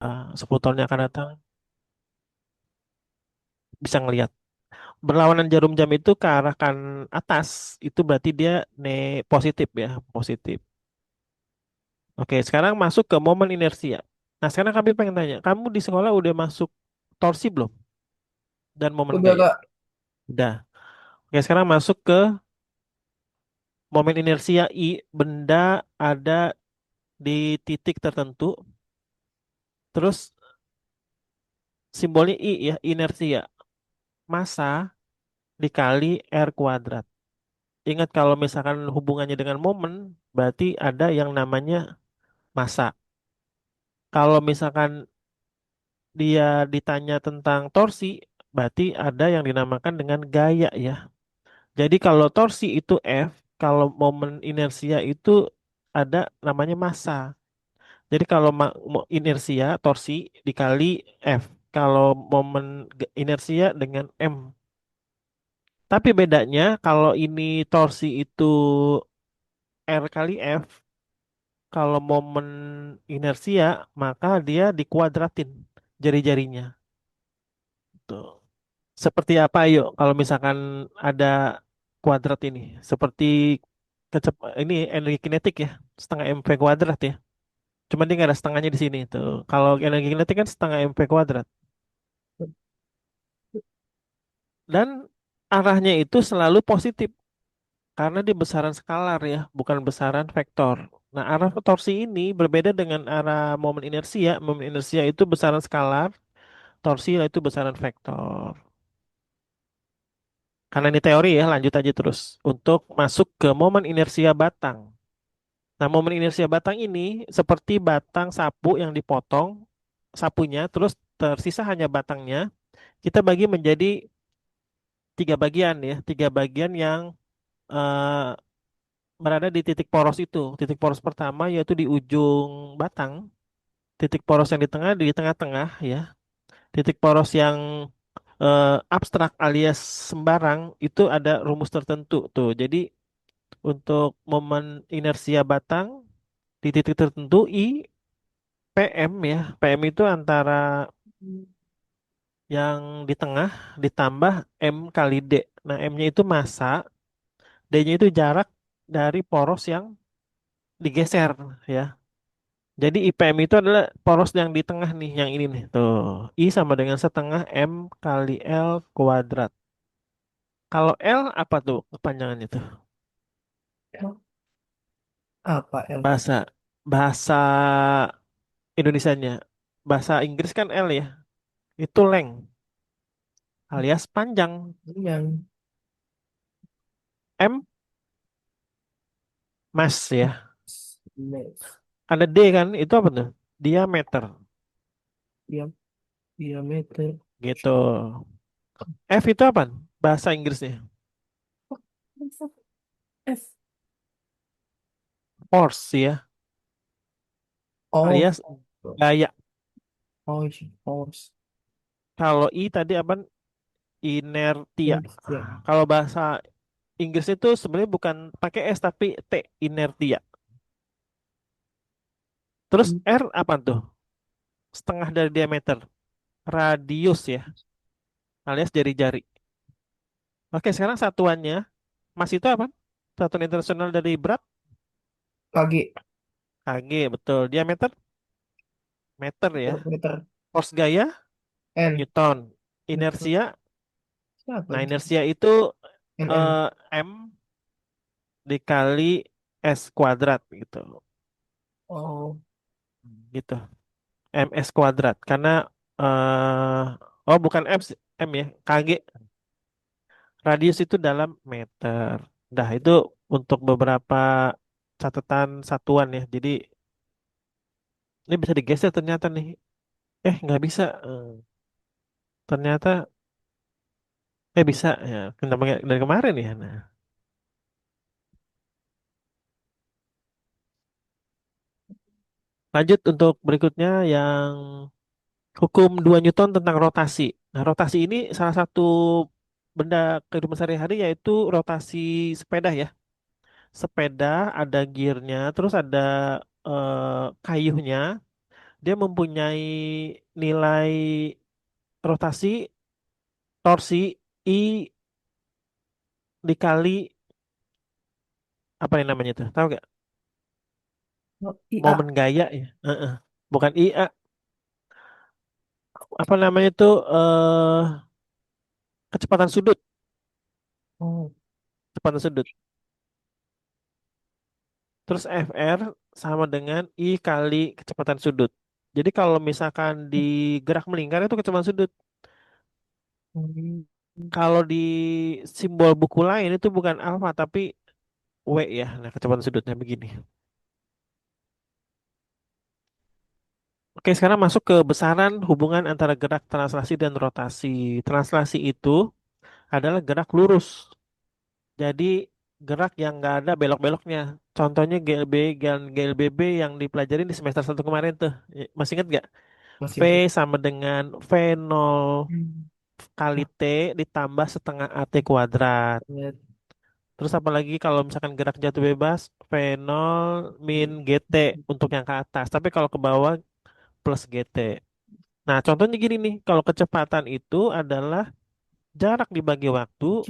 10 tahun yang akan datang bisa ngelihat. Berlawanan jarum jam itu ke arah kan atas, itu berarti dia positif ya, positif. Oke, sekarang masuk ke momen inersia. Nah, sekarang kami pengen tanya, kamu di sekolah udah masuk torsi belum? Dan momen Udah gaya? Kak, Udah. Oke, sekarang masuk ke momen inersia I, benda ada di titik tertentu, terus simbolnya I ya, inersia. Massa dikali R kuadrat. Ingat kalau misalkan hubungannya dengan momen, berarti ada yang namanya massa. Kalau misalkan dia ditanya tentang torsi, berarti ada yang dinamakan dengan gaya ya. Jadi kalau torsi itu F, kalau momen inersia itu ada namanya massa. Jadi kalau inersia torsi dikali F. Kalau momen inersia dengan M. Tapi bedanya kalau ini torsi itu R kali F, kalau momen inersia maka dia dikuadratin jari-jarinya. Tuh. Seperti apa yuk kalau misalkan ada kuadrat ini? Seperti ini energi kinetik ya, setengah mv kuadrat ya. Cuman dia nggak ada setengahnya di sini tuh. Kalau energi kinetik kan setengah mv kuadrat. Dan arahnya itu selalu positif karena dia besaran skalar ya, bukan besaran vektor. Nah, arah torsi ini berbeda dengan arah momen inersia. Momen inersia itu besaran skalar, torsi itu besaran vektor. Karena ini teori ya, lanjut aja terus. Untuk masuk ke momen inersia batang. Nah, momen inersia batang ini seperti batang sapu yang dipotong sapunya, terus tersisa hanya batangnya. Kita bagi menjadi tiga bagian ya, tiga bagian yang eh, berada di titik poros itu. Titik poros pertama yaitu di ujung batang, titik poros yang di tengah-tengah ya, titik poros yang abstrak alias sembarang itu ada rumus tertentu tuh. Jadi untuk momen inersia batang di titik tertentu I PM ya, PM itu antara yang di tengah ditambah M kali D. Nah, M-nya itu massa, D-nya itu jarak dari poros yang digeser ya. Jadi IPM itu adalah poros yang di tengah nih, yang ini nih. Tuh, I sama dengan setengah M kali L kuadrat. Kalau L apa tuh kepanjangannya tuh? L apa L? Bahasa bahasa Indonesianya. Bahasa Inggris kan L ya. Itu length alias panjang. Yang M mass ya. Max Ada D kan? Itu apa tuh? Diameter dia diameter. gitu. F itu apa? Bahasa Inggrisnya. F. Force ya. Oh, Alias gaya. oh, force. Kalau I tadi apa? Inertia. Ya. Kalau bahasa Inggris itu sebenarnya bukan pakai S tapi T, inertia. Terus R apa tuh? Setengah dari diameter. Radius ya, alias jari-jari. Oke, sekarang satuannya, Mas itu apa? Satuan internasional dari berat? Kaki kg, betul. Diameter? Meter ya. meter Force gaya? N. Newton. Newton. Inersia? Siapa Nah, nih? inersia itu NN. M dikali S kuadrat gitu. Oh, Gitu. MS kuadrat. Karena, eh oh bukan M ya, kg. Radius itu dalam meter. Dah itu untuk beberapa catatan satuan ya. Jadi ini bisa digeser ternyata nih. Nggak bisa. Ternyata bisa ya. Kenapa nggak dari kemarin ya? Nah, lanjut untuk berikutnya yang hukum 2 Newton tentang rotasi. Nah, rotasi ini salah satu benda kehidupan sehari-hari yaitu rotasi sepeda ya. Sepeda ada gearnya, terus ada kayunya. dia mempunyai nilai rotasi torsi I dikali apa yang namanya tuh? Tahu gak? Oh, Momen IA. gaya ya. Heeh. Bukan IA, apa namanya tuh kecepatan sudut, Oh, kecepatan sudut. Terus FR sama dengan I kali kecepatan sudut. Jadi kalau misalkan di gerak melingkar itu kecepatan sudut. hmm, Kalau di simbol buku lain itu bukan alfa tapi W ya. Nah, kecepatan sudutnya begini. Oke, sekarang masuk ke besaran hubungan antara gerak translasi dan rotasi. Translasi itu adalah gerak lurus. Jadi gerak yang nggak ada belok-beloknya. Contohnya GLB dan GLBB yang dipelajarin di semester 1 kemarin tuh. Masih ingat nggak? V masih masih. sama dengan V0 Hmm. kali Nah, T ditambah setengah AT kuadrat. lihat. Terus apalagi kalau misalkan gerak jatuh bebas, V0 min GT untuk yang ke atas. Tapi kalau ke bawah plus GT. Nah, contohnya gini nih. Kalau kecepatan itu adalah jarak dibagi waktu,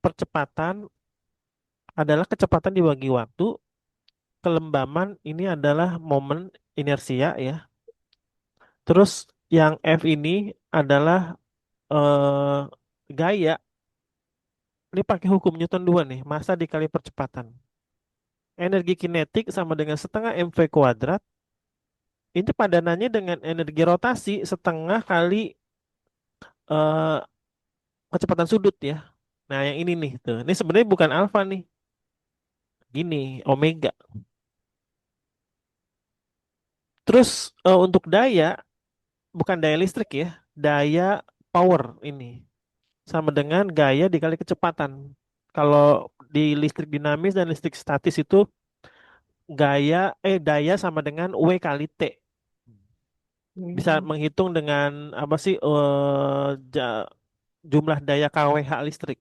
percepatan adalah kecepatan dibagi waktu, kelembaman ini adalah momen inersia ya. Terus yang F ini adalah eh, gaya. Ini pakai hukum Newton 2 nih, massa dikali percepatan. Energi kinetik sama dengan setengah mv kuadrat. Ini padanannya dengan energi rotasi setengah kali eh, kecepatan sudut ya. Nah, yang ini nih tuh. Ini sebenarnya bukan alfa nih. Gini, omega. Terus untuk daya, bukan daya listrik ya, daya power ini sama dengan gaya dikali kecepatan. Kalau di listrik dinamis dan listrik statis itu daya sama dengan W kali T. Bisa Hmm. menghitung dengan apa sih jumlah daya kWh listrik.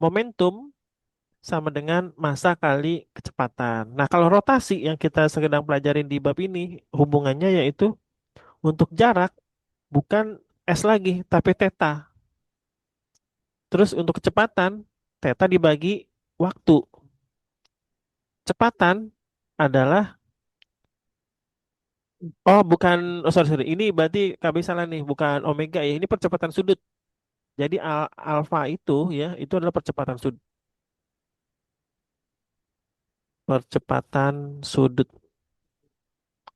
Momentum sama dengan massa kali kecepatan. Nah, kalau rotasi yang kita sedang pelajarin di bab ini hubungannya yaitu untuk jarak bukan S lagi tapi theta. Terus untuk kecepatan theta dibagi waktu. Kecepatan adalah oh bukan oh sorry, ini berarti KB salah nih bukan omega ya ini percepatan sudut. Jadi alfa itu ya itu adalah percepatan sudut. Percepatan sudut.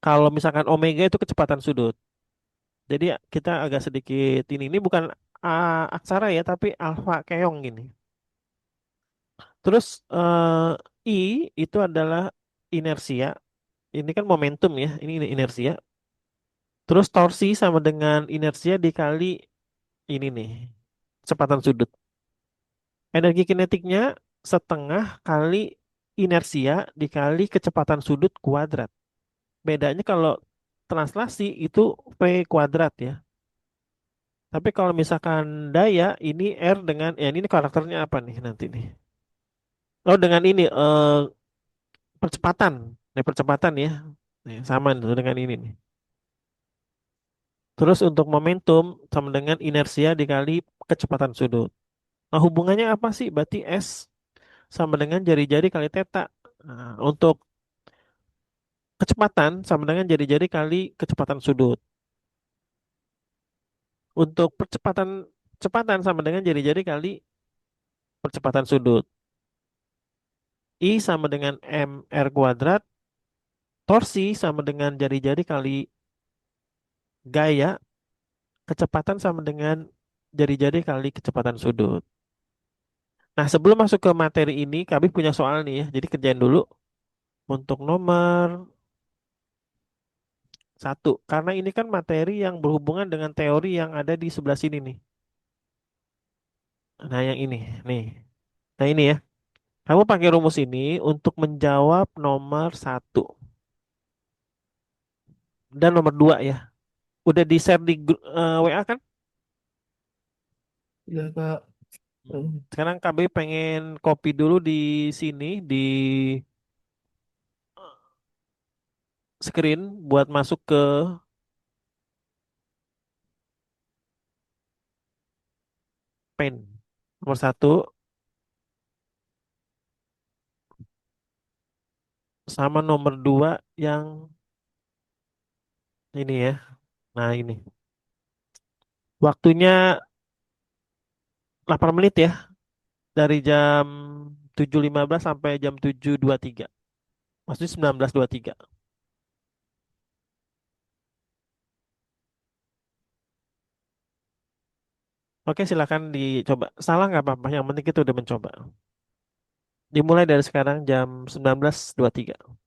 Kalau misalkan omega itu kecepatan sudut. Jadi kita agak sedikit ini bukan aksara ya tapi alfa keong gini. Terus I itu adalah inersia. Ini kan momentum ya, ini inersia. Terus torsi sama dengan inersia dikali ini nih, kecepatan sudut. Energi kinetiknya setengah kali inersia dikali kecepatan sudut kuadrat. Bedanya kalau translasi itu V kuadrat ya. Tapi kalau misalkan daya ini R dengan ya ini karakternya apa nih nanti nih? Oh dengan ini percepatan. Nih percepatan ya. Nih, sama nih dengan ini nih. Terus untuk momentum sama dengan inersia dikali kecepatan sudut. Nah, hubungannya apa sih? Berarti S sama dengan jari-jari kali theta. Nah, untuk kecepatan sama dengan jari-jari kali kecepatan sudut. Untuk kecepatan sama dengan jari-jari kali percepatan sudut. I sama dengan mr kuadrat. Torsi sama dengan jari-jari kali gaya. Kecepatan sama dengan jari-jari kali kecepatan sudut. Nah, sebelum masuk ke materi ini, kami punya soal nih ya. Jadi kerjain dulu untuk nomor satu. Karena ini kan materi yang berhubungan dengan teori yang ada di sebelah sini nih. Nah, yang ini nih. Nah, ini ya. Kamu pakai rumus ini untuk menjawab nomor satu dan nomor dua ya. Udah di share di WA kan? Ya kak. Hmm. Sekarang KB pengen copy dulu di sini di screen buat masuk ke Paint. Nomor satu sama nomor dua yang ini ya. Nah ini. Waktunya 8 menit ya. Dari jam 7.15 sampai jam 7.23. Maksudnya 19.23. Oke, silakan dicoba. Salah nggak apa-apa. Yang penting kita udah mencoba. Dimulai dari sekarang jam 19.23.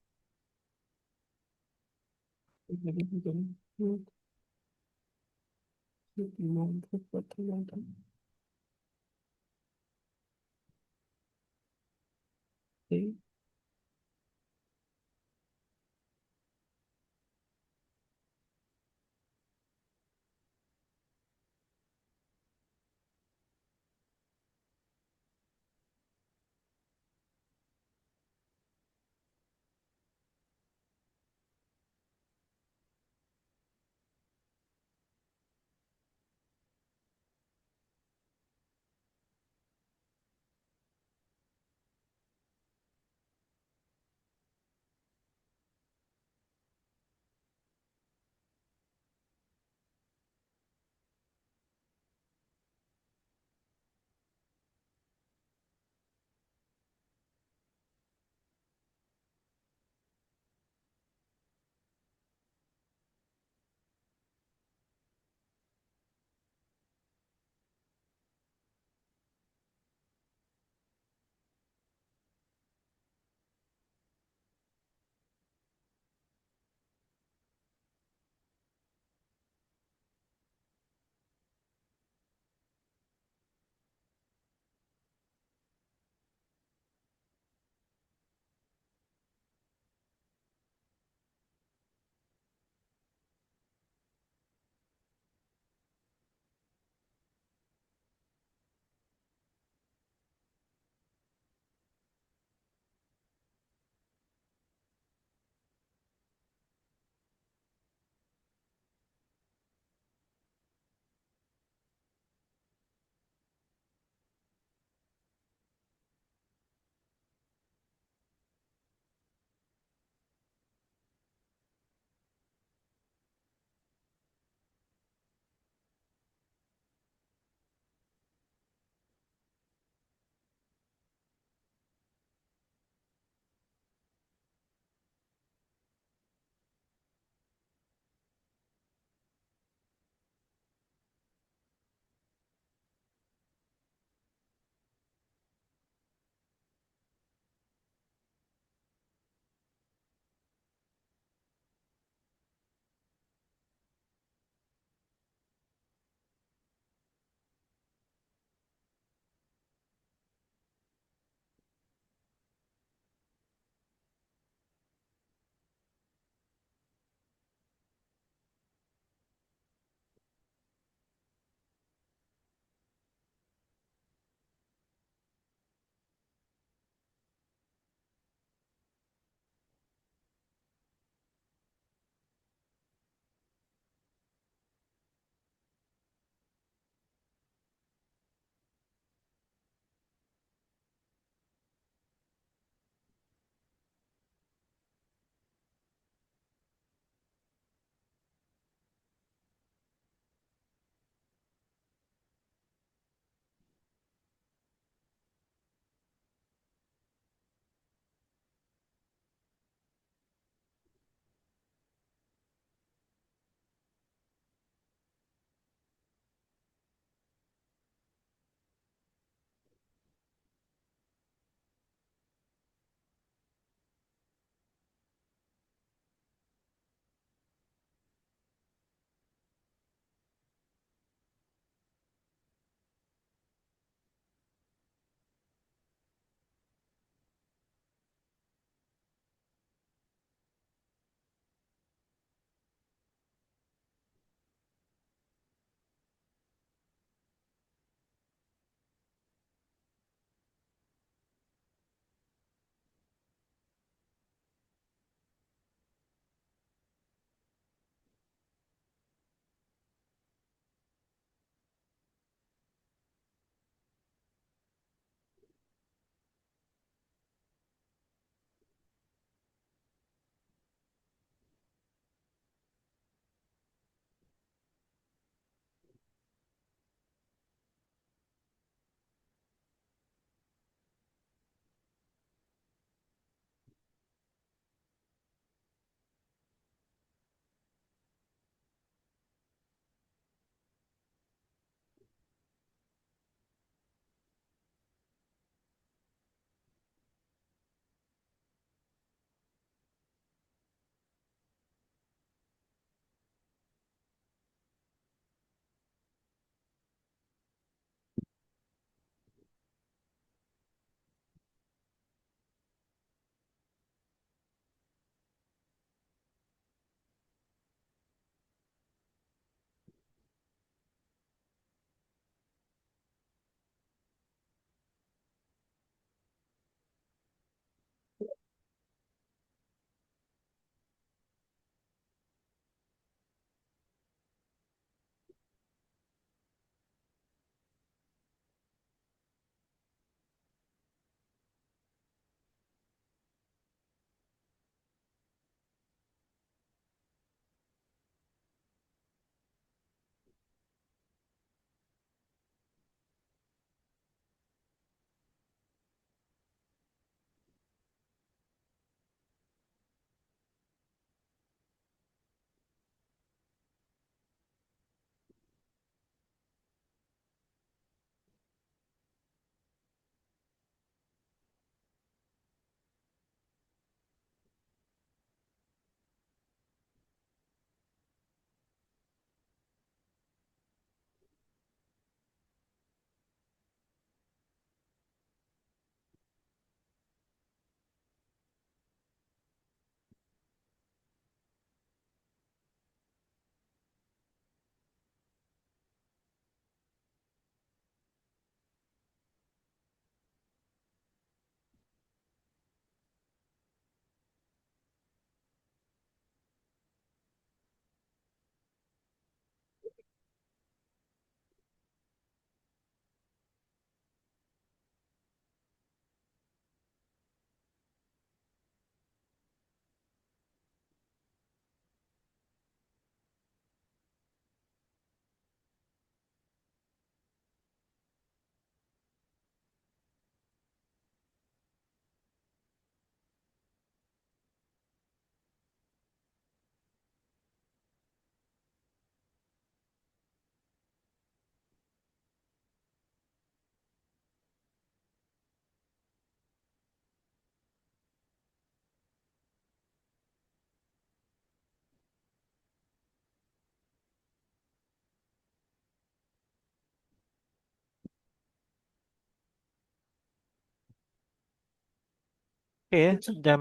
Oke, jam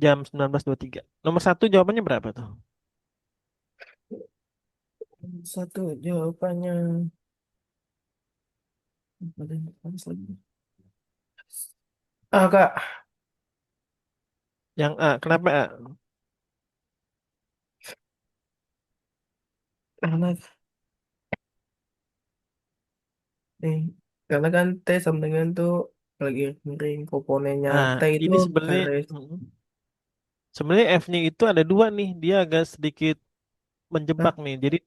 jam 19.23. Nomor satu jawabannya berapa tuh? Satu jawabannya. Ada yang panas lagi. Ah, Kak. Yang A, kenapa A? Karena, eh, karena kan T sama dengan tuh lagi miring. Komponennya Nah, T itu ini sebenarnya garis. sebenarnya F-nya itu ada dua nih. Dia agak sedikit menjebak Hah? nih. Jadi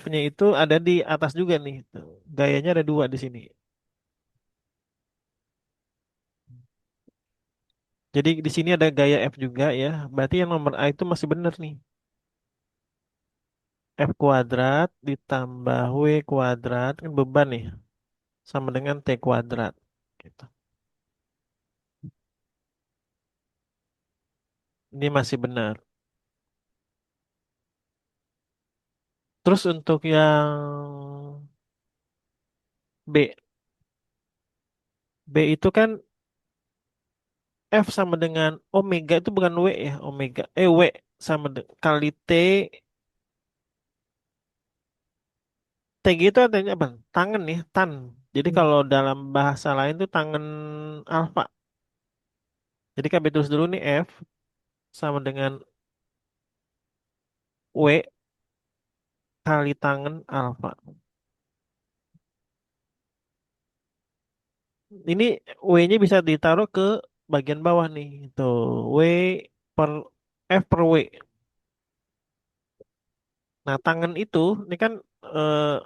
F-nya itu ada di atas juga nih. Tuh. Gayanya ada dua di sini. Jadi di sini ada gaya F juga ya. Berarti yang nomor A itu masih benar nih. F kuadrat ditambah W kuadrat kan beban nih. Sama dengan T kuadrat. Gitu. Ini masih benar. Terus untuk yang B. B itu kan F sama dengan omega itu bukan W ya. Omega. W sama kali T. TG itu artinya apa? Tangan ya. Tan. Jadi Hmm. kalau dalam bahasa lain tuh tangan alfa. Jadi kami tulis dulu nih F sama dengan W kali tangan alfa. Ini W-nya bisa ditaruh ke bagian bawah nih. Tuh, W per F per W. Nah, tangan itu ini kan eh,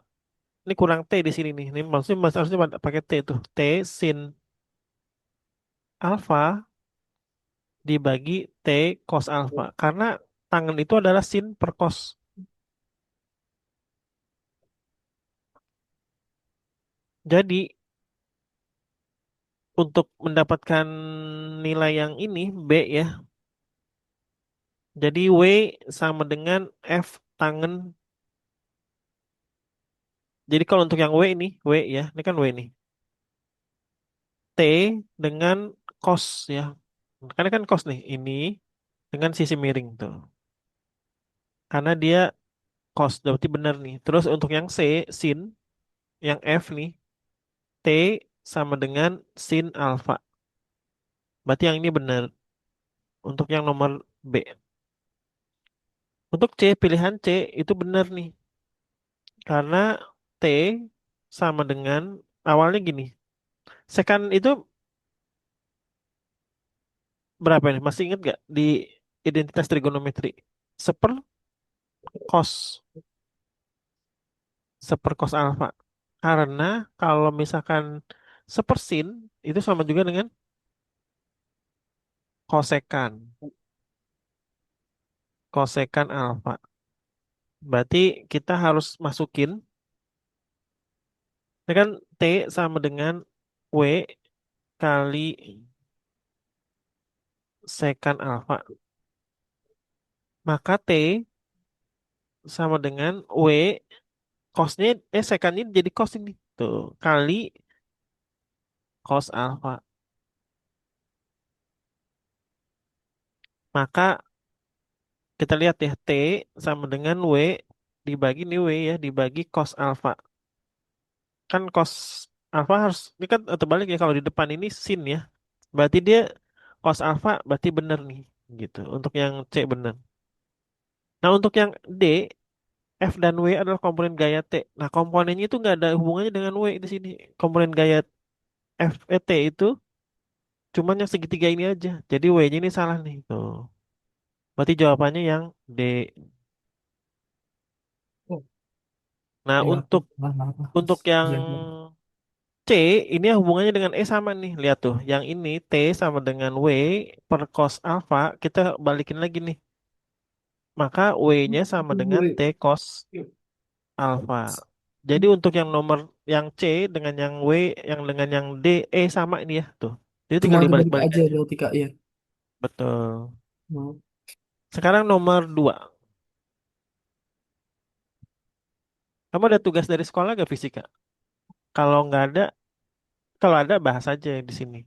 ini kurang T di sini nih. Ini maksudnya harusnya pakai T tuh. T sin alfa dibagi T cos alfa. Karena tangan itu adalah sin per cos. Jadi untuk mendapatkan nilai yang ini B ya. Jadi W sama dengan F tangen. Jadi kalau untuk yang W ini, W ya, ini kan W nih. T dengan cos ya. Karena kan cos nih, ini dengan sisi miring tuh. Karena dia cos, berarti benar nih. Terus untuk yang C, sin, yang F nih, T sama dengan sin alfa. Berarti yang ini benar. Untuk yang nomor B. Untuk C, pilihan C itu benar nih. Karena T sama dengan awalnya gini. Sekan itu berapa nih? Masih ingat gak di identitas trigonometri? Seper cos, seper cos alfa. Karena kalau misalkan sepersin itu sama juga dengan kosekan, kosekan alfa. Berarti kita harus masukin, ini kan T sama dengan W kali sekan alfa. Maka T sama dengan W cosnya, sekannya jadi cos ini. Tuh, kali cos alfa. Maka kita lihat ya, T sama dengan W dibagi nih W ya, dibagi cos alfa. Kan cos alfa harus, ini kan terbalik ya, kalau di depan ini sin ya. Berarti dia cos alfa berarti bener nih, gitu. Untuk yang C bener. Nah untuk yang D, F dan W adalah komponen gaya T. Nah komponennya itu nggak ada hubungannya dengan W di sini. Komponen gaya F, T itu cuman yang segitiga ini aja. Jadi W-nya ini salah nih. Tuh. Berarti jawabannya yang D. Oh, Nah ya, aku untuk apa? yang Iya. C ini hubungannya dengan E sama nih. Lihat tuh, yang ini T sama dengan W per cos alfa. Kita balikin lagi nih. Maka W-nya sama dengan T cos alfa. Jadi untuk yang nomor yang C dengan yang W, yang dengan yang D, E sama ini ya tuh. Jadi Cuma tinggal dibalik dibalik-balik aja aja. berarti Kak ya. Betul. Hmm. Sekarang nomor 2. Kamu ada tugas dari sekolah gak fisika? Kalau nggak ada, kalau ada bahas aja di sini.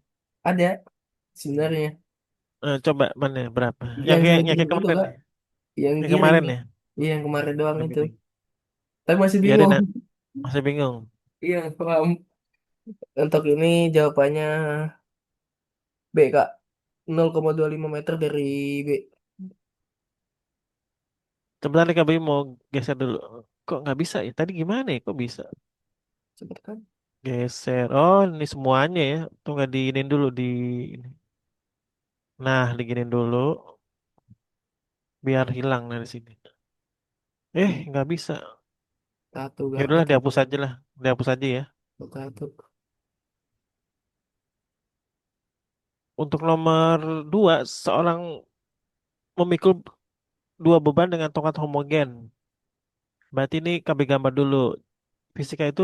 Ada sebenarnya. Coba mana berapa? Yang saya Yang kirim kayak itu kemarin kak, nih. yang Yang kirim. kemarin ya. Iya yang kemarin doang Yang itu. penting. Tapi masih Ya ada bingung. masih bingung. Iya, paham. Untuk ini jawabannya B kak. 0,25 meter dari B. Sebentar nih KBI mau geser dulu. Kok nggak bisa ya? Tadi gimana ya? Kok bisa? Cepet kan? Geser. Oh, ini semuanya ya. Tuh nggak diinin dulu di ini. Nah, diginin dulu biar hilang dari sini. Nggak bisa. Satu Ya kak, udahlah, satu. dihapus aja lah. Dihapus aja ya. Satu. Untuk nomor 2, seorang memikul dua beban dengan tongkat homogen. Berarti ini KB gambar dulu. Fisika itu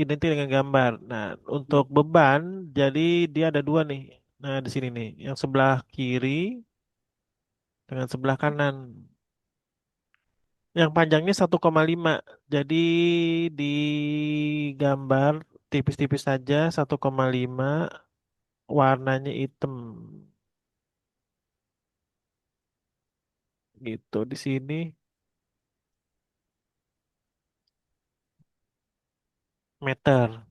identik dengan gambar. Nah, untuk beban, jadi dia ada dua nih. Nah, di sini nih, yang sebelah kiri dengan sebelah kanan. Yang panjangnya 1,5. Jadi di gambar tipis-tipis saja 1,5, warnanya hitam. Gitu di sini meter.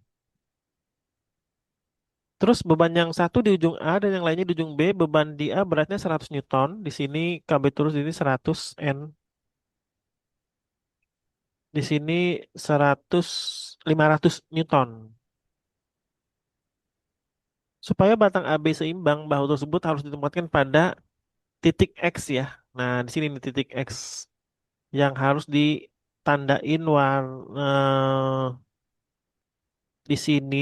Terus beban yang satu di ujung A dan yang lainnya di ujung B, beban di A beratnya 100 Newton, di sini KB terus di sini 100 N, di sini 100 500 Newton. Supaya batang AB seimbang, bahu tersebut harus ditempatkan pada titik X ya. Nah, di sini nih titik X yang harus ditandain warna di sini.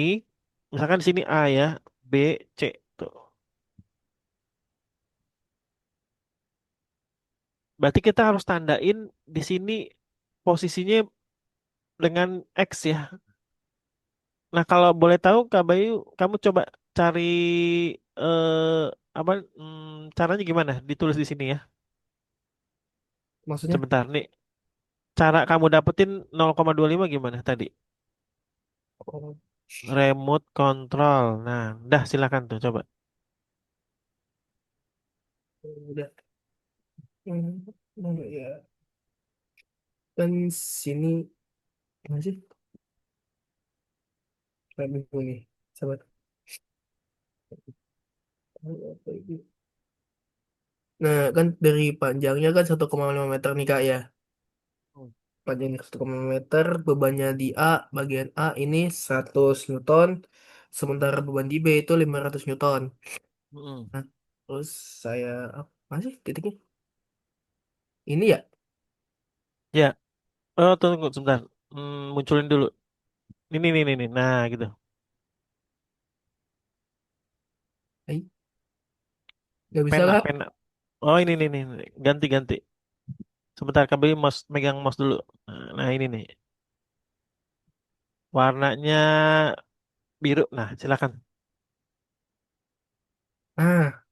Misalkan di sini A ya, B, C tuh. Berarti kita harus tandain di sini posisinya dengan X ya. Nah, kalau boleh tahu Kak Bayu, kamu coba cari eh apa caranya gimana? Ditulis di sini ya. Maksudnya? Sebentar nih. Cara kamu dapetin 0,25 gimana tadi? Oh, Remote control. Nah, dah silakan tuh coba. udah. Ya. Kan sini gimana sih? Kayak bingung nih. Sahabat. Apa ini? Nah, kan dari panjangnya kan 1,5 meter nih Kak ya. Hmm. Panjangnya 1,5 meter, bebannya di A, bagian A ini 100 Newton, sementara beban di B itu 500 Newton. Mm-mm. Nah, terus saya, apa sih titiknya? Ini ya? Ya, tunggu sebentar. Munculin dulu. Ini. Nah, gitu. Eh, nggak bisa Pena, Kak? pena. Oh, ini. Ganti. Sebentar, KBU megang mouse dulu. Nah, ini nih. Warnanya biru. Nah, silakan. Ah,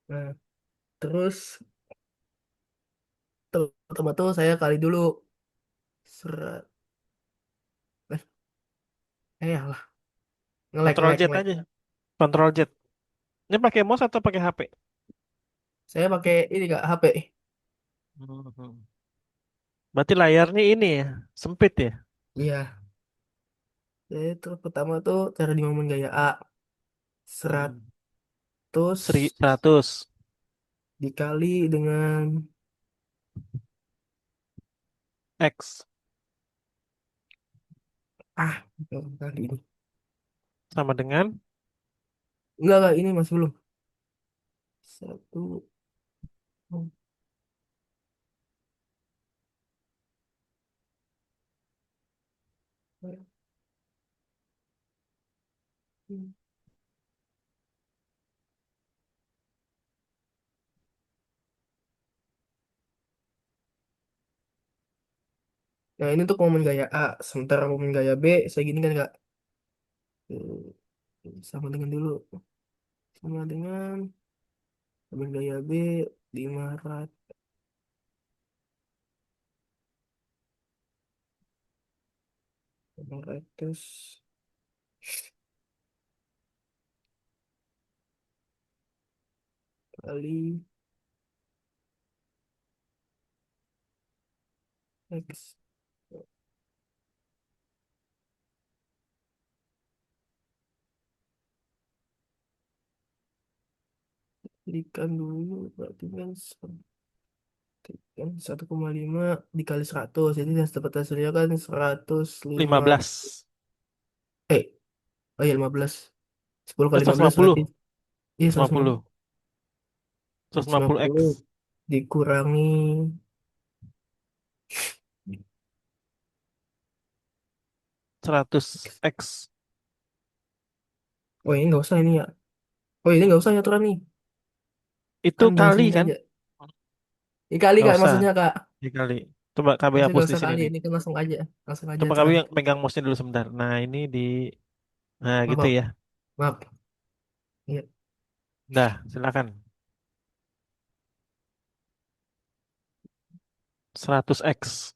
nah, terus pertama tuh saya kali dulu. Serat. Lah, ngelek, Control ngelek, Z ngelek. aja. Control Z. Ini pakai mouse atau pakai HP? Saya pakai ini Kak, HP. Mhm. Berarti layarnya ini ya, sempit ya. Iya, jadi terus pertama tuh cara dibangun gaya A. Hmm. 100 100 dikali dengan, X ah, kali ini. sama dengan Enggak, ini masih belum. Satu, nah ini untuk momen gaya A, sementara momen gaya B, saya gini kan Kak. Sama dengan dulu, sama dengan momen gaya B, 500, 500. kali X dikalikan dulu berarti kan kan 1,5 dikali 100 jadi dapat hasilnya kan 105 15. eh oh iya 15 10 Eh, kali 15 150. berarti iya 150. 150 150X. dikurangi 100X. oh ini nggak usah ini ya oh ini nggak usah ya aturan nih Itu kan kali langsung kan? aja dikali Nggak kak usah maksudnya kak dikali. Coba KB maksudnya hapus nggak di usah sini kali nih. ini kan langsung aja Coba KB aturan yang pegang mouse dulu sebentar. Nah, ini di nah maaf gitu maaf ya. maaf iya Dah, silakan. 100X.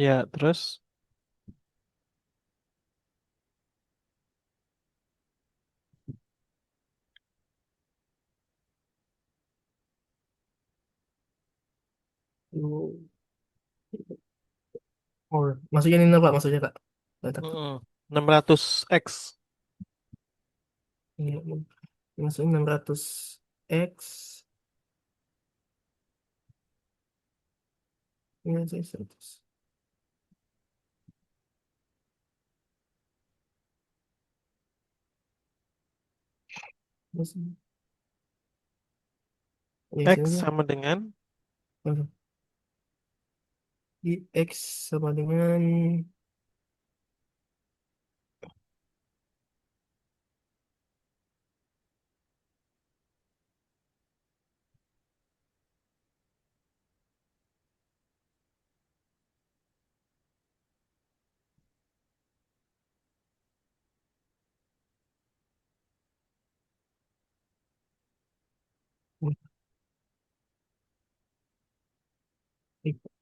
Ya, terus Oh, oh, maksudnya ini apa maksudnya kak nggak takut 600X. iya maksudnya 600 X ini sih 100 Maksudnya, ya X istilahnya sama dengan di X sama dengan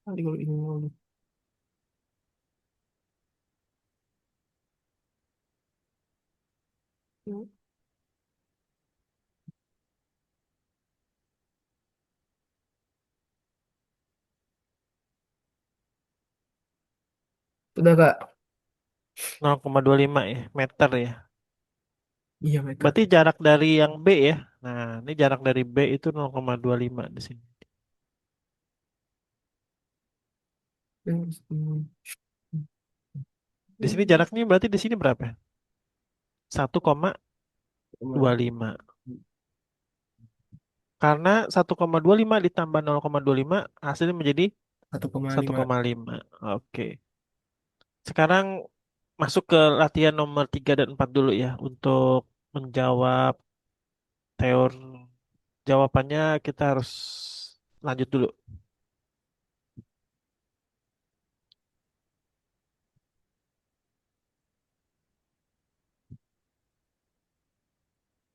kali kalau ini mau sudah kak 0,25 ya, meter ya. iya meter Berarti jarak dari yang B ya. Nah, ini jarak dari B itu 0,25 di sini. Di sini jaraknya berarti di sini berapa? 1,25. Karena 1,25 ditambah 0,25 hasilnya menjadi 1,5 1,5. Oke. Sekarang masuk ke latihan nomor 3 dan 4 dulu ya. Untuk menjawab teori jawabannya kita harus lanjut dulu.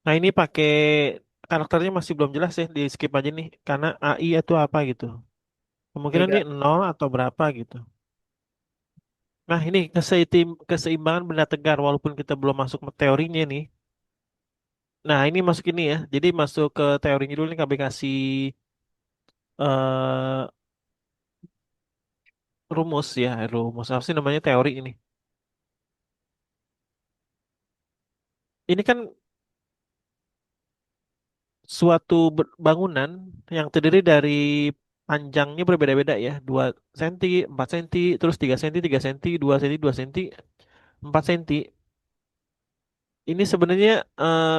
Nah, ini pakai karakternya masih belum jelas ya, di skip aja nih. Karena AI itu apa gitu. Oke Kemungkinan ini kak nol atau berapa gitu. Nah, ini keseimbangan benda tegar walaupun kita belum masuk ke teorinya nih. Nah, ini masuk ini ya. Jadi masuk ke teorinya dulu nih, kami kasih eh rumus ya, rumus apa sih namanya teori ini. Ini kan suatu bangunan yang terdiri dari panjangnya berbeda-beda ya. 2 cm, 4 cm, terus 3 cm, 3 cm, 2 cm, 2 cm, 4 cm. Ini sebenarnya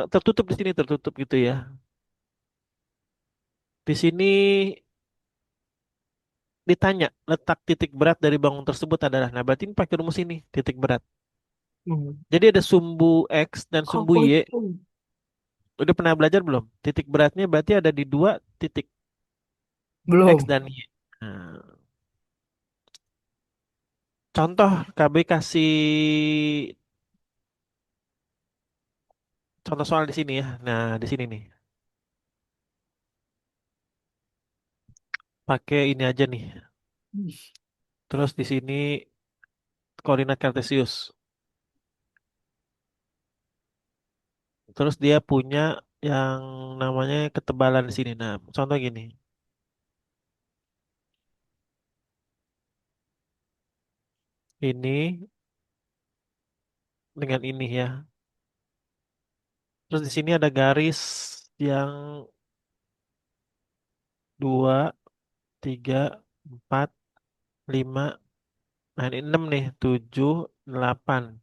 tertutup di sini, tertutup gitu ya. Di sini ditanya letak titik berat dari bangun tersebut adalah. Nah, berarti ini pakai rumus ini, titik berat. Hmm. Jadi ada sumbu X dan sumbu Apa Y. itu? Udah pernah belajar belum? Titik beratnya berarti ada di dua titik, X Belum. dan Y. Nah, contoh KB kasih contoh soal di sini ya. Nah, di sini nih. Pakai ini aja nih. Ih, Terus di sini koordinat kartesius. Terus dia punya yang namanya ketebalan di sini. Nah, contoh gini. Ini dengan ini ya. Terus di sini ada garis yang 2, 3, 4, 5. Nah, ini 6 nih. 7, 8.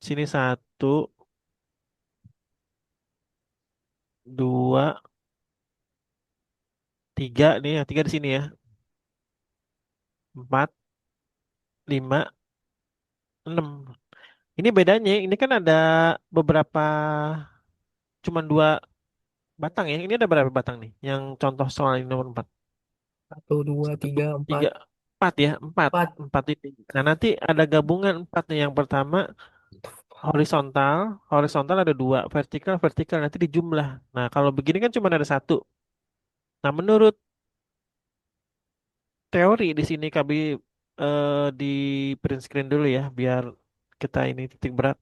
Sini 1, 2, 3 nih. Yang 3 di sini ya. 4, 5, 6. Ini bedanya. Ini kan ada beberapa, cuman 2 batang ya. Ini ada berapa batang nih? Yang contoh soal ini nomor 4. satu, dua, Satu, tiga, dua, empat. tiga, empat ya, empat, Empat. empat ini. Nah nanti ada gabungan empat nih. Yang pertama horizontal, horizontal ada 2, vertikal, vertikal nanti dijumlah. Nah kalau begini kan cuma ada satu. Nah menurut teori di sini kami di print screen dulu ya, biar kita ini titik berat.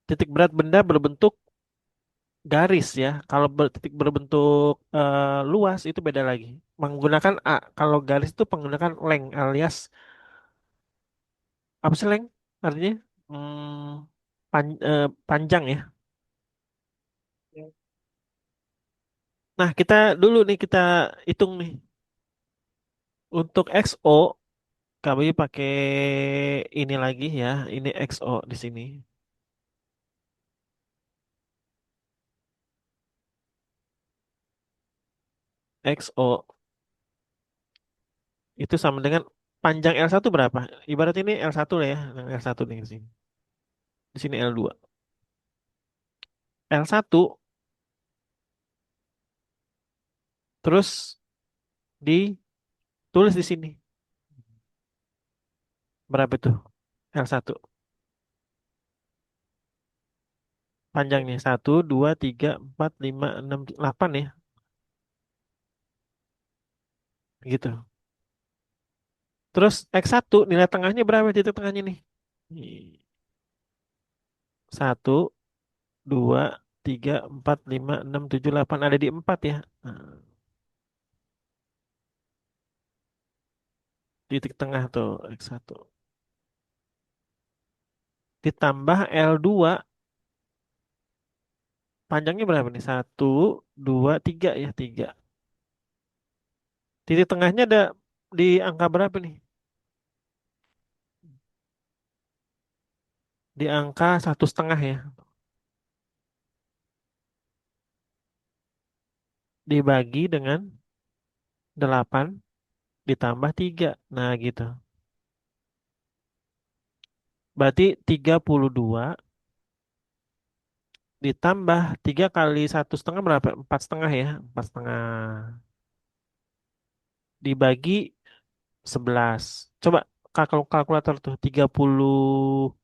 Titik berat benda berbentuk garis ya. Kalau titik berbentuk luas itu beda lagi. Menggunakan A. Kalau garis itu menggunakan length alias apa sih length? Artinya panjang ya. Nah, kita dulu nih kita hitung nih. Untuk XO kami pakai ini lagi ya. Ini XO di sini. XO itu sama dengan panjang L1 berapa? Ibarat ini L1 lah ya. Nah, L1 nih di sini. Di sini L2. L1 terus ditulis di sini. Berapa itu? L1. Panjangnya 1, 2, 3, 4, 5, 6, 8 ya. Gitu. Terus X1 nilai tengahnya berapa titik tengahnya nih? 1, 2, 3, 4, 5, 6, 7, 8 ada di 4 ya. Nah, titik tengah tuh X1. Ditambah L2 panjangnya berapa nih? 1, 2, 3 ya, 3. Titik tengahnya ada di angka berapa nih? Di angka 1,5 ya. Dibagi dengan 8 ditambah 3. Nah gitu. Berarti 32 ditambah 3 kali 1,5 berapa? 4,5 ya. 4,5 dibagi 11. Coba kalkulator tuh 36,5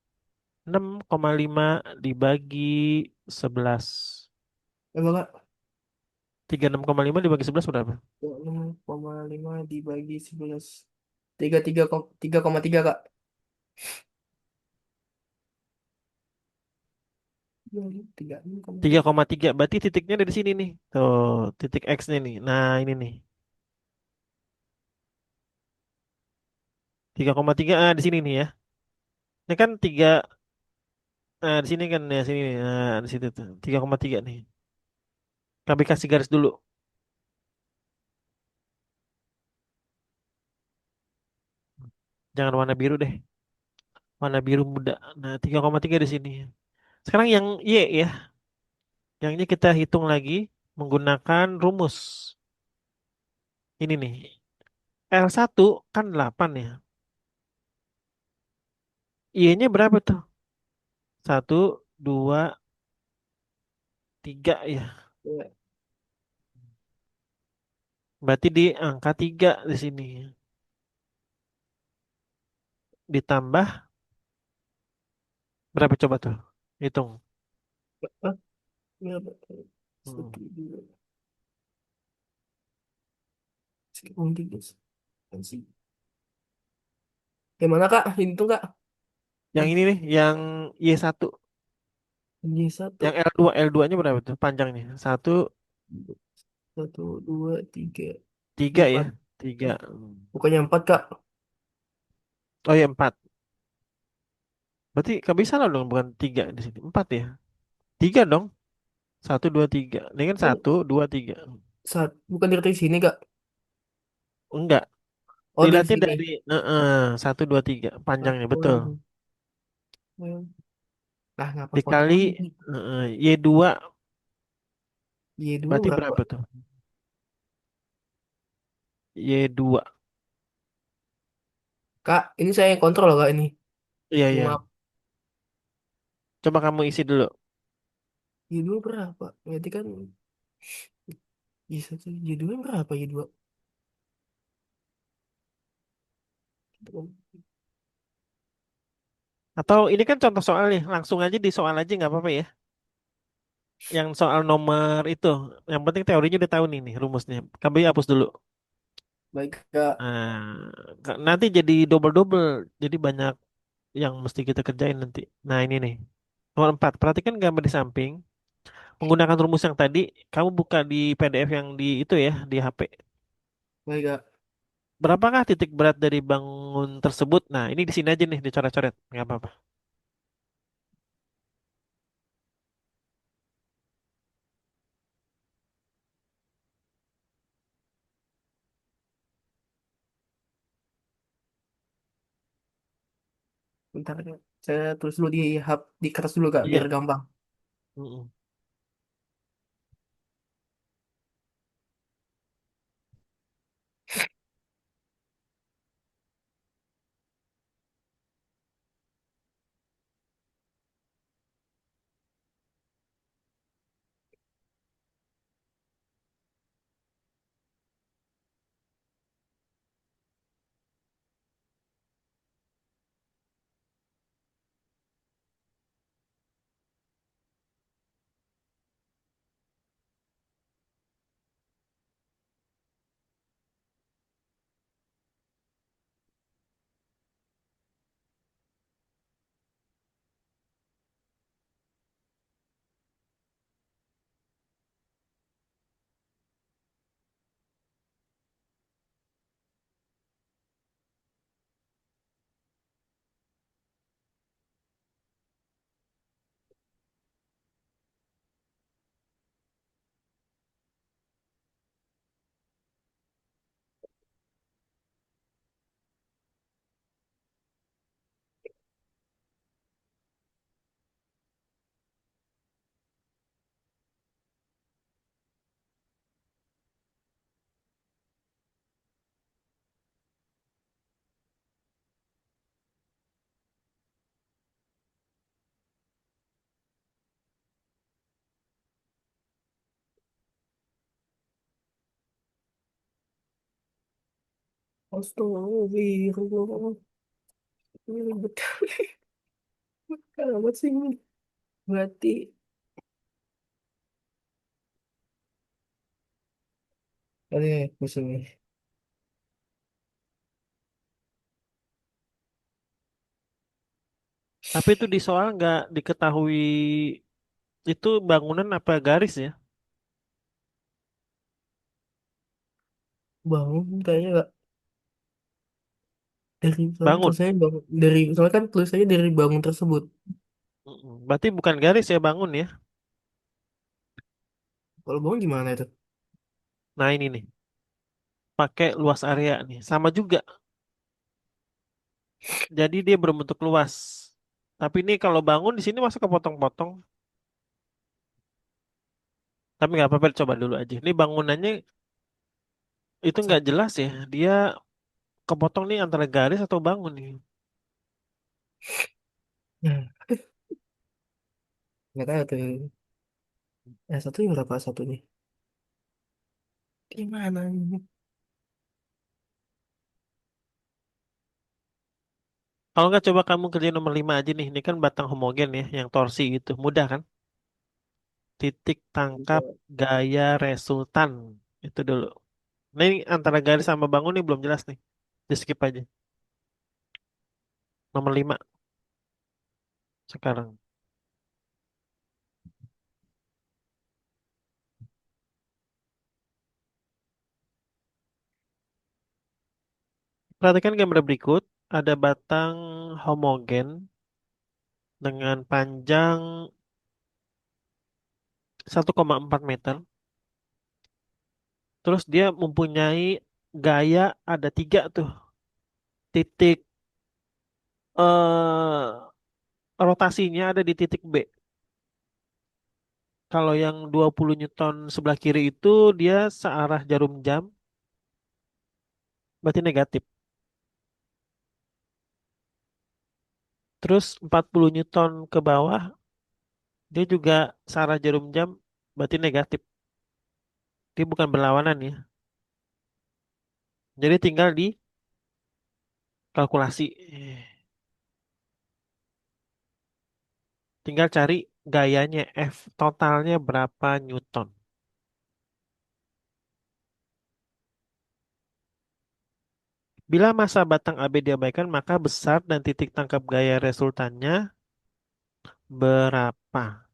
dibagi 11. Enggak, Kak. 36,5 dibagi 11 berapa? 6,5 dibagi 11. 3,3, Kak. 36,3. 3,3. Berarti titiknya ada di sini nih. Tuh, titik X-nya nih. Nah, ini nih. 3,3 di sini nih ya. Ini kan 3, nah di sini kan ya sini nih. Nah, di situ tuh 3,3 nih. Kami kasih garis dulu. Jangan warna biru deh. Warna biru muda. Nah, 3,3 di sini. Sekarang yang Y ya. Yang Y kita hitung lagi menggunakan rumus. Ini nih. L1 kan 8 ya. Y-nya berapa tuh? Satu, dua, tiga ya. Ya. Berarti di angka 3 di sini. Ditambah berapa coba tuh? Hitung. Ah, berapa? Hmm. Satu, dua, sekarang tiga. Sih. Yang mana kak? Itu kak? Yang ini nih, yang Y1. Ini satu. Yang L2, L2-nya berapa tuh panjangnya? Satu, Satu, dua, tiga, tiga ya. empat. Tiga. Hmm. Bukannya empat kak? Oh ya, empat. Berarti gak bisa lah dong, bukan tiga di sini. Empat ya. Tiga dong. Satu, dua, tiga. Ini kan Kan satu, dua, tiga. bukan dari sini kak? Enggak. Oh dari Dilihatnya sini. dari satu, dua, tiga. Panjangnya, betul. Oh, nah ngapa Dikali fotonya ini? Y2, Y2 berarti berapa? berapa tuh? Y2. Kak, ini saya yang kontrol loh kak ini. Iya, Maaf. iya. Coba kamu isi dulu. Y2 berapa? Berarti kan Y1, Y2 berapa Y2? Atau ini kan contoh soal nih. Langsung aja di soal aja nggak apa-apa ya. Yang soal nomor itu. Yang penting teorinya udah tahu nih rumusnya. Kamu hapus dulu. Baik kak. Nanti jadi double-double. Jadi banyak yang mesti kita kerjain nanti. Nah ini nih. Nomor 4. Perhatikan gambar di samping. Menggunakan rumus yang tadi, kamu buka di PDF yang di itu ya, di HP. Baik kak. Berapakah titik berat dari bangun tersebut? Nah, ini di sini aja nih, dicoret-coret. Nggak apa-apa. Bentar kak. Saya tulis dulu di kertas dulu kak biar Iya. gampang. Mm-mm. Astagfirullah. Ini ribet amat sih ini. Berarti, ada musuh nih. Tapi itu di soal nggak diketahui itu bangunan apa garis ya? Bangun kayaknya nggak dari soalnya Bangun. tulisannya bangun dari soalnya kan tulisannya dari bangun tersebut. Mm-mm. Berarti bukan garis ya bangun ya? Kalau bangun gimana itu? Nah ini nih, pakai luas area nih. Sama juga. Jadi dia berbentuk luas. Tapi ini kalau bangun di sini masuk kepotong-potong. Tapi nggak apa-apa, coba dulu aja. Ini bangunannya itu nggak jelas ya. Dia kepotong nih antara garis atau bangun nih. Hmm, nggak tahu tuh. Yang satu berapa satunya? Gimana ini? Kalau nggak coba kamu kerjain nomor 5 aja nih. Ini kan batang homogen ya, yang torsi gitu. Mudah kan? Titik tangkap gaya resultan. Itu dulu. Nah, ini antara garis sama bangun nih belum jelas nih. Di skip aja. Nomor 5 sekarang. Perhatikan gambar berikut. Ada batang homogen dengan panjang 1,4 meter. Terus dia mempunyai gaya ada tiga tuh titik rotasinya ada di titik B. Kalau yang 20 Newton sebelah kiri itu dia searah jarum jam, berarti negatif. Terus 40 Newton ke bawah, dia juga searah jarum jam, berarti negatif. Dia bukan berlawanan ya. Jadi tinggal dikalkulasi. Tinggal cari gayanya F totalnya berapa Newton. Bila massa batang AB diabaikan, maka besar dan titik tangkap gaya resultannya berapa?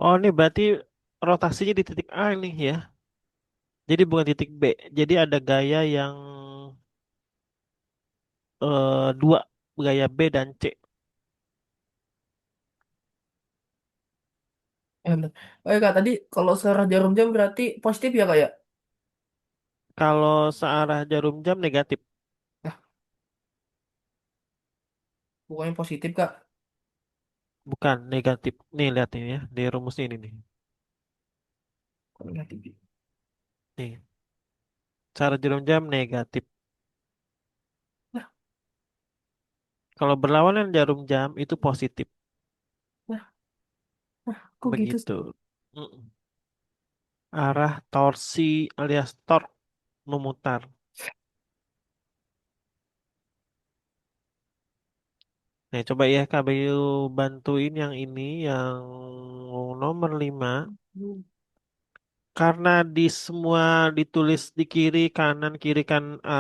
Oh, ini berarti rotasinya di titik A nih ya. Jadi bukan titik B. Jadi ada gaya yang dua, gaya B dan C. Bener. Oh ya Kak, tadi kalau searah jarum jam berarti positif ya Kak ya? Kalau searah jarum jam negatif, Nah, bukannya positif Kak. bukan negatif. Nih lihat ini ya, di rumusnya ini nih. Kok negatif? Nih, searah jarum jam negatif. Nah, Kalau berlawanan jarum jam itu positif. nah, kok gitu? Begitu. Mm-mm. Arah torsi alias torque memutar. Nah, coba ya KBU bantuin yang ini, yang nomor 5. Hmm. Karena di semua ditulis di kiri, kanan, kiri, kan A,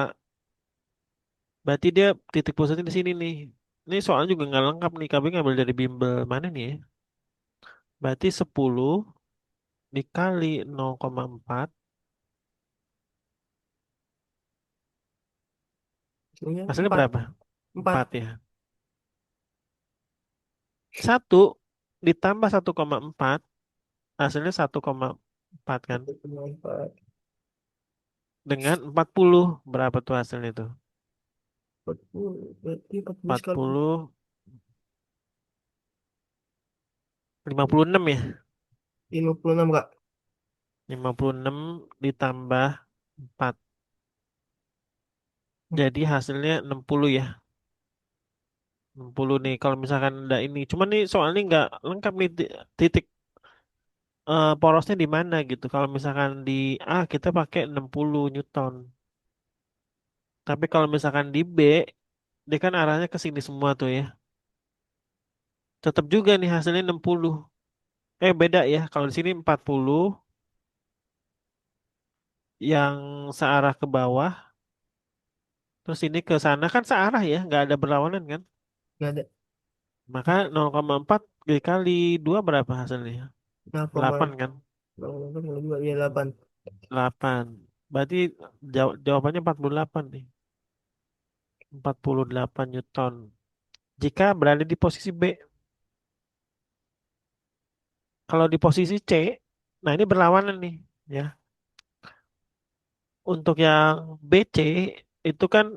berarti dia titik pusatnya di sini nih. Ini soalnya juga nggak lengkap nih, KB ngambil dari bimbel mana nih ya? Berarti 10 dikali 0,4 Hasilnya hasilnya 4. berapa? 4. 4 ya. Satu ditambah 1,4 hasilnya 1,4 kan. 1,4. Dengan 40 berapa tuh hasilnya tuh? 40. Berarti 40 empat sekali puluh 56 ya. 56 Kak. 56 ditambah 4. Jadi hasilnya 60 ya. 60 nih kalau misalkan ada ini. Cuman nih soalnya nggak lengkap nih titik porosnya di mana gitu. Kalau misalkan di A kita pakai 60 Newton. Tapi kalau misalkan di B dia kan arahnya ke sini semua tuh ya. Tetap juga nih hasilnya 60. Beda ya. Kalau di sini 40 yang searah ke bawah. Terus ini ke sana kan searah ya. Nggak ada berlawanan kan. Nggak ada. Maka 0,4 dikali 2 berapa hasilnya? 8 kan? 0,0 ya 8. 8. Berarti jawabannya 48 nih. 48 Newton. Jika berada di posisi B. Kalau di posisi C, nah ini berlawanan nih. Ya. Untuk yang BC itu kan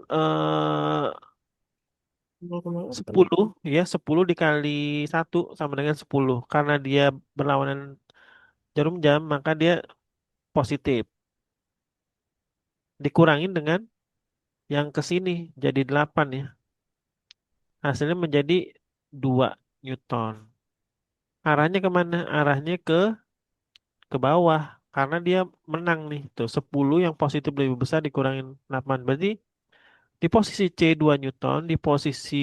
0,8 ya. 10 ya 10 dikali 1 sama dengan 10 karena dia berlawanan jarum jam maka dia positif dikurangin dengan yang ke sini jadi 8 ya hasilnya menjadi 2 Newton arahnya kemana arahnya ke bawah karena dia menang nih tuh 10 yang positif lebih besar dikurangin 8 berarti di posisi C 2 Newton di posisi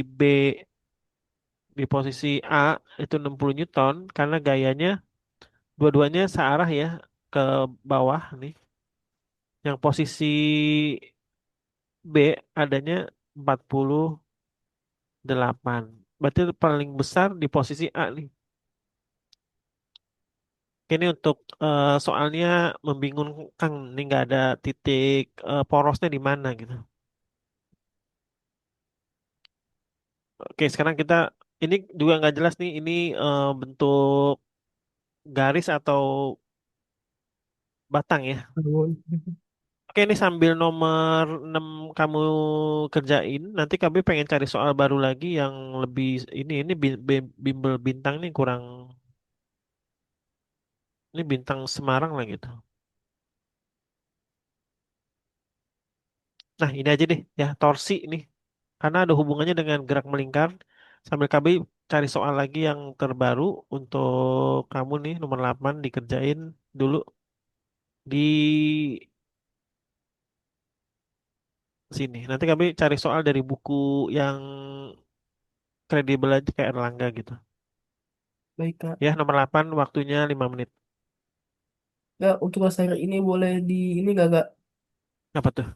A itu 60 Newton karena gayanya dua-duanya searah ya ke bawah nih. Yang posisi B adanya 48. Berarti paling besar di posisi A nih. Ini untuk soalnya membingungkan nih nggak ada titik porosnya di mana gitu. Oke, sekarang kita ini juga nggak jelas nih ini bentuk garis atau batang ya. Bangun. Oke, ini sambil nomor 6 kamu kerjain, nanti kami pengen cari soal baru lagi yang lebih ini bimbel bintang nih kurang ini bintang Semarang lah gitu. Nah, ini aja deh ya torsi nih. Karena ada hubungannya dengan gerak melingkar. Sambil kami cari soal lagi yang terbaru untuk kamu nih nomor 8 dikerjain dulu di sini. Nanti kami cari soal dari buku yang kredibel aja kayak Erlangga gitu. Baik Kak. Ya, nomor 8 waktunya 5 menit. Kak, untuk assignment ini boleh di ini nggak Kak? Apa tuh?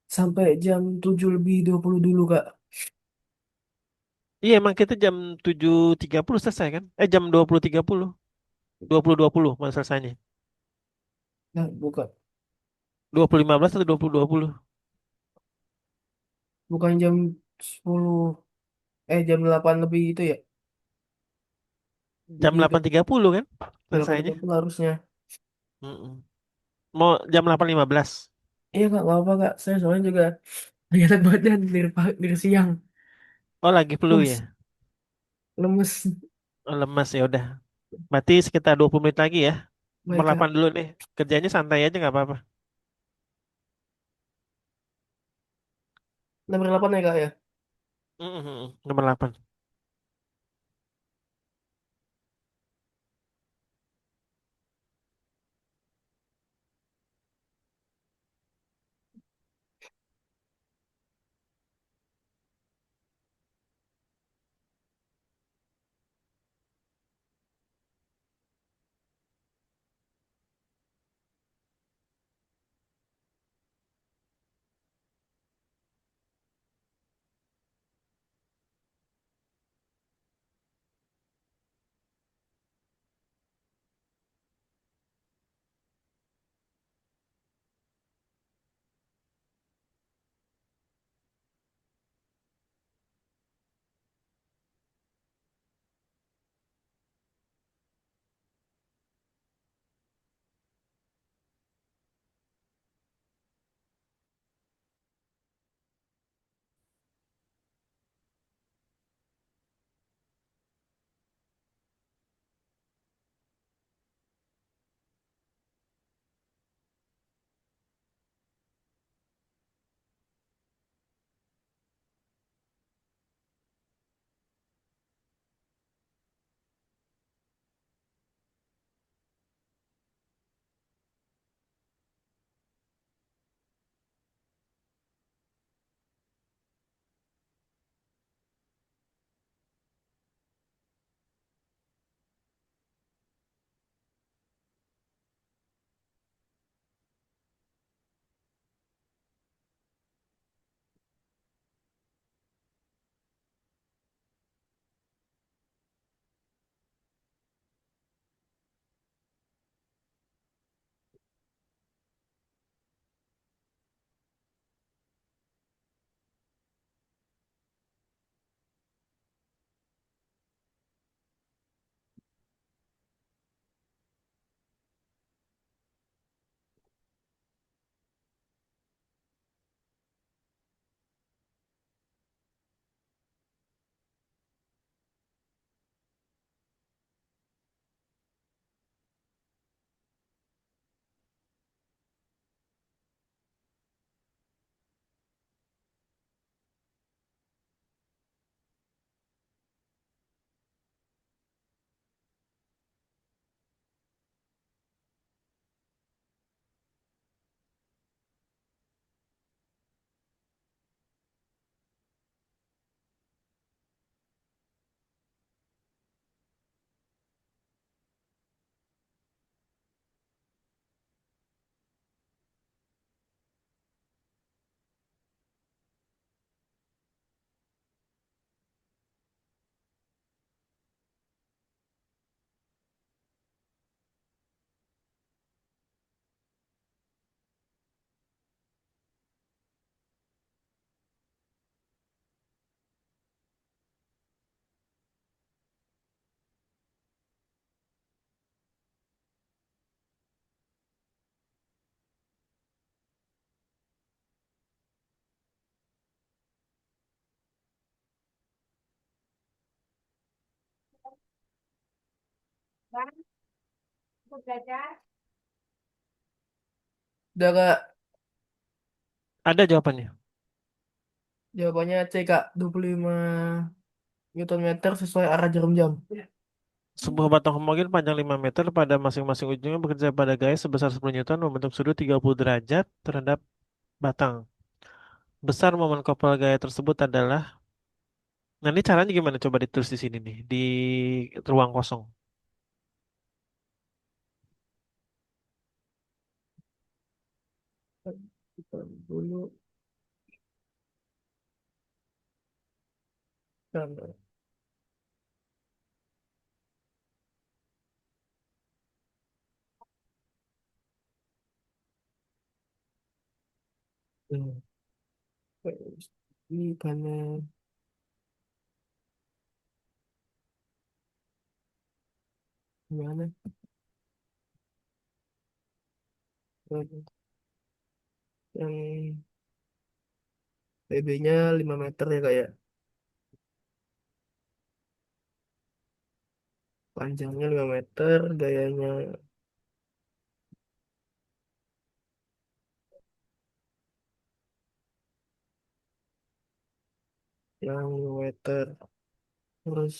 Sampai jam 7 lebih 20 dulu Kak. Iya, emang kita jam 7.30 selesai kan? Jam 20.30. 20.20 mau selesainya. Nah, bukan. 20.15 atau 20.20? Bukan jam 10. Jam 8 lebih itu ya. Jam Lebih itu. 8.30 kan? Jam Selesainya. 8.30 harusnya. Mm-mm. Mau jam 8.15. Iya Kak, nggak apa Kak. Saya soalnya juga lagi enak badan dari siang. Oh, lagi flu ya? Lemes. Lemes. Oh, lemas ya udah. Berarti sekitar 20 menit lagi ya. Nomor Baik 8 Kak. dulu nih. Kerjanya santai aja nggak apa-apa. Nomor 8 ya Kak ya. Nomor 8. Udah kak, Ada jawabannya. jawabannya C kak, 25 Newton meter sesuai arah jarum jam. Sebuah batang homogen panjang 5 meter pada masing-masing ujungnya bekerja pada gaya sebesar 10 Newton membentuk sudut 30 derajat terhadap batang. Besar momen kopel gaya tersebut adalah. Nah, ini caranya gimana? Coba ditulis di sini nih, di ruang kosong. Kita dulu kan. Ini karena gimana? Yang PB-nya 5 meter ya kayak panjangnya 5 meter, gayanya yang 5 meter. Terus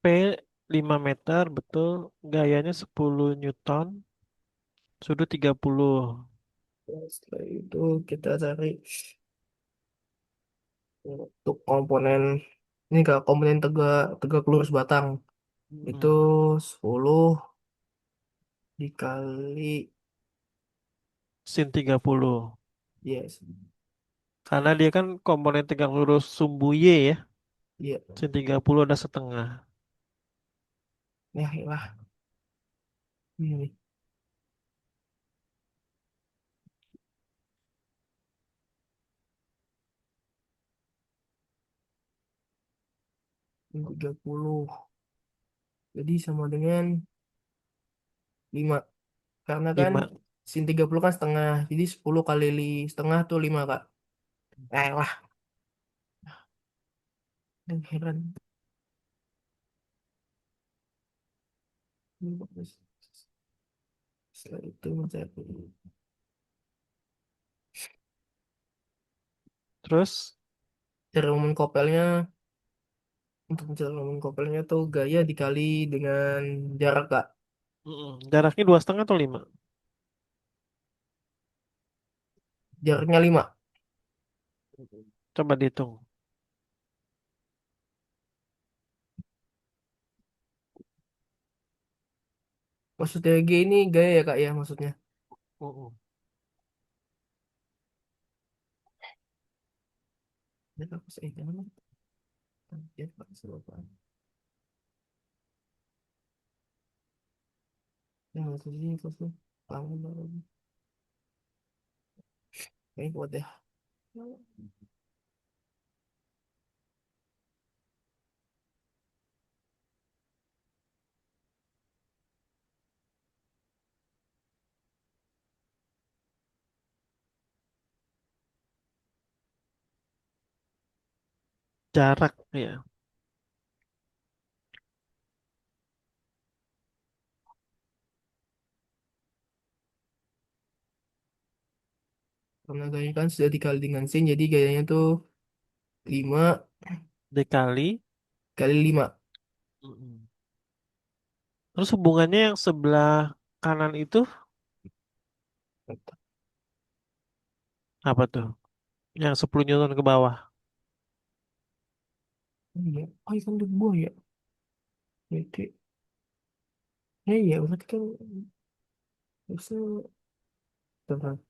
P 5 meter, betul. Gayanya 10 Newton, sudut 30. setelah itu kita cari untuk komponen ini kak, komponen tegak tegak lurus batang itu Mm-mm. 10 dikali Sin 30. yes, Karena dia kan komponen tegak lurus sumbu Y ya. iya Sin 30 ada setengah. ya lah ini nih, 30 jadi sama dengan 5 karena kan 5. sin 30 kan setengah jadi 10 kali setengah tuh 5 kak lah yang heran. Setelah itu mencari Terus cari momen kopelnya. Untuk mencari momen kopelnya tuh gaya dikali dengan jarak kak. jaraknya 2,5 atau 5? Jaraknya 5. Coba dihitung. Maksudnya G ini gaya ya kak ya maksudnya. Mm-mm. Ya aku saya jangan. Ya pak siapa. Ya maksudnya itu tuh. Bangun bangun. Kayaknya kuat ya. Jarak ya. Karena gaya kan sudah dikali dengan sin jadi gayanya tuh 5 Dikali. kali 5. Mm-mm. Terus hubungannya yang sebelah kanan itu apa tuh? Yang 10 Newton ke bawah. Iya, oh ikan buaya. Berarti, ya iya, berarti kan bisa terang.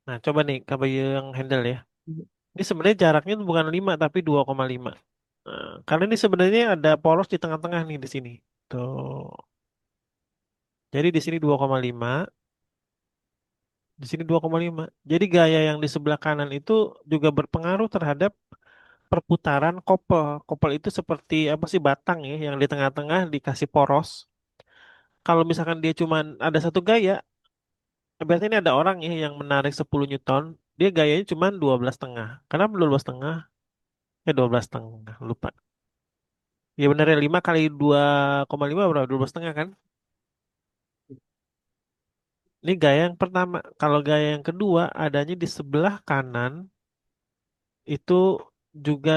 Nah, coba nih Kak Bayu yang handle ya. Ini sebenarnya jaraknya tuh bukan 5 tapi 2,5. Nah, karena ini sebenarnya ada poros di tengah-tengah nih di sini. Tuh. Jadi di sini 2,5, di sini 2,5. Jadi gaya yang di sebelah kanan itu juga berpengaruh terhadap perputaran kopel. Kopel itu seperti apa sih batang ya yang di tengah-tengah dikasih poros. Kalau misalkan dia cuman ada satu gaya, berarti ini ada orang ya yang menarik 10 Newton, dia gayanya cuman 12,5. Kenapa 12,5? 12,5, lupa. Ya benar ya 5 kali 2,5 berapa? 12,5 kan? Ini gaya yang pertama. Kalau gaya yang kedua adanya di sebelah kanan itu juga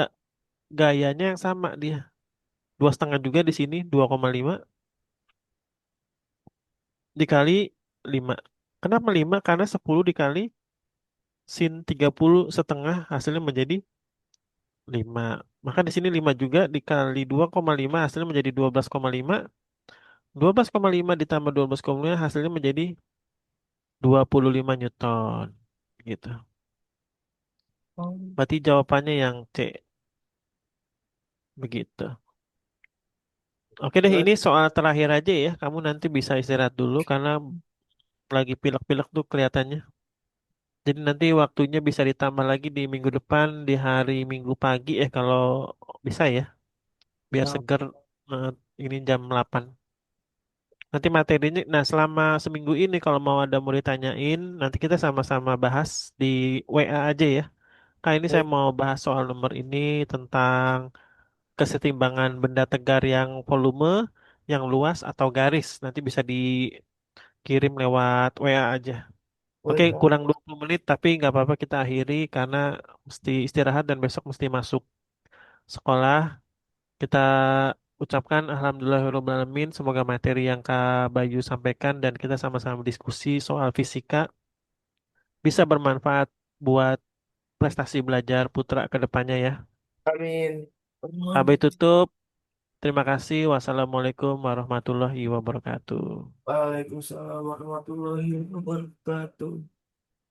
gayanya yang sama dia. 2,5 juga di sini 2,5 dikali 5. Kenapa 5? Karena 10 dikali sin 30 setengah hasilnya menjadi 5. Maka di sini 5 juga dikali 2,5 hasilnya menjadi 12,5. 12,5 ditambah 12,5 hasilnya menjadi 25 Newton. Gitu. Oh, Berarti jawabannya yang C. Begitu. Oke deh, ini berarti, soal terakhir aja ya. Kamu nanti bisa istirahat dulu karena lagi pilek-pilek tuh kelihatannya. Jadi nanti waktunya bisa ditambah lagi di minggu depan di hari Minggu pagi kalau bisa ya. Biar ya, seger eh, ini jam 8. Nanti materinya, nah selama seminggu ini kalau mau ada mau ditanyain, nanti kita sama-sama bahas di WA aja ya. Kali ini saya baik. mau bahas soal nomor ini tentang kesetimbangan benda tegar yang volume, yang luas atau garis. Nanti bisa dikirim lewat WA aja. Oke, Baik, ya. kurang 20 menit tapi nggak apa-apa kita akhiri karena mesti istirahat dan besok mesti masuk sekolah. Kita ucapkan Alhamdulillahirrahmanirrahim. Semoga materi yang Kak Bayu sampaikan dan kita sama-sama diskusi soal fisika bisa bermanfaat buat prestasi belajar Putra ke depannya ya. Amin. Kak Bayu tutup. Terima kasih. Wassalamualaikum warahmatullahi wabarakatuh. Waalaikumsalam warahmatullahi wabarakatuh.